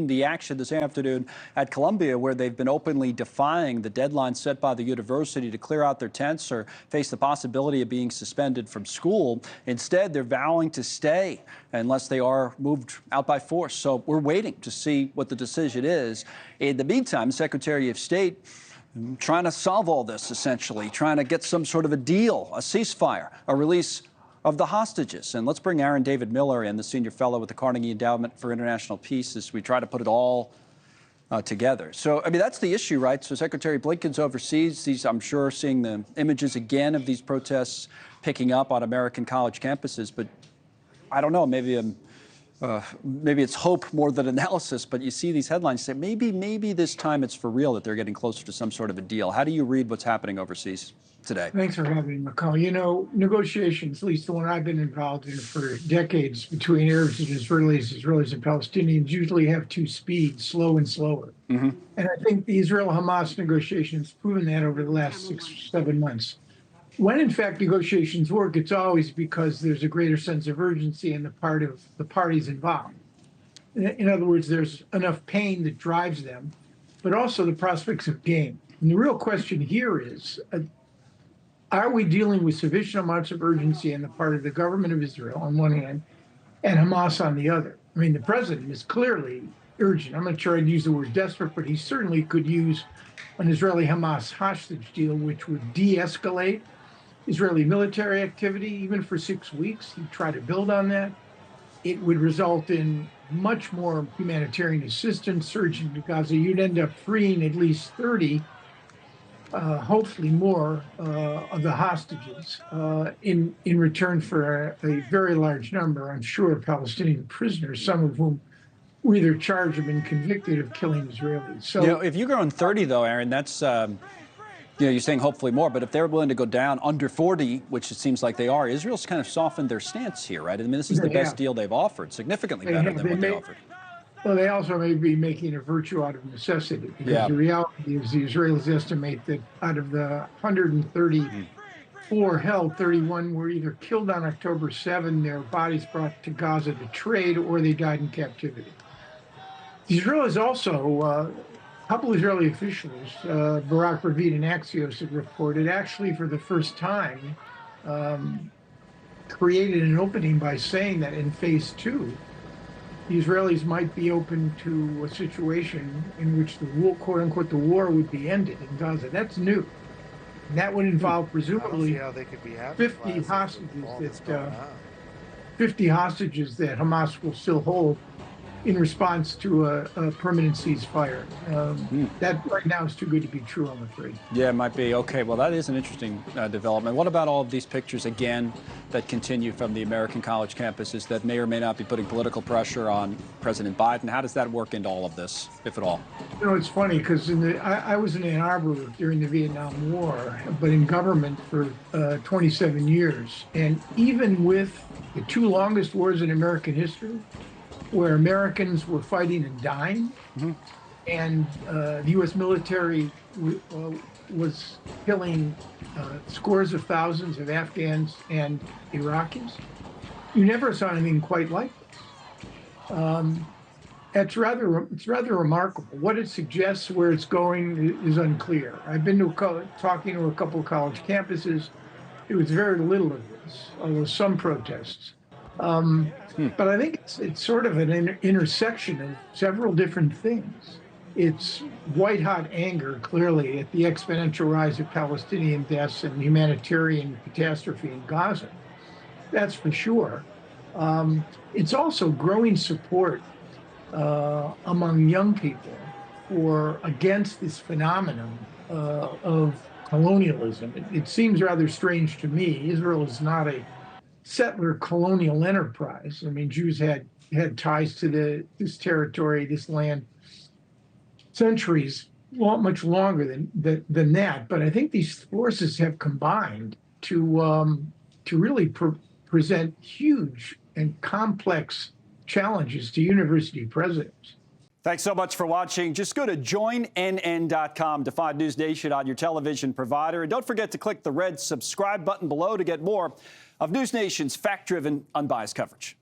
seen the action this afternoon at Columbia, where they've been openly defying the deadline set by the university to clear out their tents or face the possibility of being suspended from school. Instead, they're vowing to stay unless they are moved out by force. So we're waiting to see what the decision is. In the meantime, Secretary of State trying to solve all this, essentially, trying to get some sort of a deal, a ceasefire, a release of the hostages. And let's bring Aaron David Miller in, the senior fellow with the Carnegie Endowment for International Peace, as we try to put it all together. So, I mean, that's the issue, right? So Secretary Blinken's overseas. He's, I'm sure, seeing the images again of these protests picking up on American college campuses. But I don't know, maybe it's hope more than analysis, but you see these headlines say maybe this time it's for real that they're getting closer to some sort of a deal. How do you read what's happening overseas today? Thanks for having me, McCall. You know, negotiations, at least the one I've been involved in for decades between Arabs and Israelis and Palestinians, usually have two speeds, slow and slower. And I think the Israel-Hamas negotiations have proven that over the last 6 or 7 months. When, in fact, negotiations work, it's always because there's a greater sense of urgency on the part of the parties involved. In other words, there's enough pain that drives them, but also the prospects of gain. And the real question here is, are we dealing with sufficient amounts of urgency on the part of the government of Israel on one hand and Hamas on the other? I mean, the president is clearly urgent. I'm not sure I'd use the word desperate, but he certainly could use an Israeli-Hamas hostage deal, which would de-escalate Israeli military activity, even for 6 weeks. He'd try to build on that. It would result in much more humanitarian assistance surging to Gaza. You'd end up freeing at least 30, hopefully more, of the hostages in return for a very large number, I'm sure, Palestinian prisoners, some of whom were either charged or been convicted of killing Israelis. So, you know, if you're going 30, though, Aaron, that's you know, you're saying hopefully more, but if they're willing to go down under 40, which it seems like they are, Israel's kind of softened their stance here, right? I mean, this is the best deal they've offered, significantly better than what they offered. Well, they also may be making a virtue out of necessity, because the reality is the Israelis estimate that out of the 134 held, 31 were either killed on October 7, their bodies brought to Gaza to trade, or they died in captivity. The Israelis also, a couple of Israeli officials, Barak Ravid and Axios, have reported, actually for the first time, created an opening by saying that in phase 2, the Israelis might be open to a situation in which the war, quote unquote, the war would be ended in Gaza. That's new. And that would involve presumably 50 hostages that Hamas will still hold in response to a permanent ceasefire. That right now is too good to be true, I'm afraid. Yeah, it might be. Okay, well, that is an interesting development. What about all of these pictures, again, that continue from the American college campuses that may or may not be putting political pressure on President Biden? How does that work into all of this, if at all? You know, it's funny, because I was in Ann Arbor during the Vietnam War, but in government for 27 years. And even with the 2 longest wars in American history, where Americans were fighting and dying, and the U.S. military was killing scores of thousands of Afghans and Iraqis, you never saw anything quite like this. It's rather remarkable. What it suggests, where it's going, is unclear. I've been talking to a couple of college campuses. It was very little of this, although some protests. But I think it's sort of an intersection of several different things. It's white-hot anger, clearly, at the exponential rise of Palestinian deaths and humanitarian catastrophe in Gaza. That's for sure. It's also growing support among young people against this phenomenon of colonialism. It seems rather strange to me. Israel is not a settler colonial enterprise. I mean, Jews had ties to this territory, this land, centuries, much longer than that. But I think these forces have combined to really present huge and complex challenges to university presidents. Thanks so much for watching. Just go to joinnn.com to find NewsNation on your television provider. And don't forget to click the red subscribe button below to get more of NewsNation's fact-driven, unbiased coverage.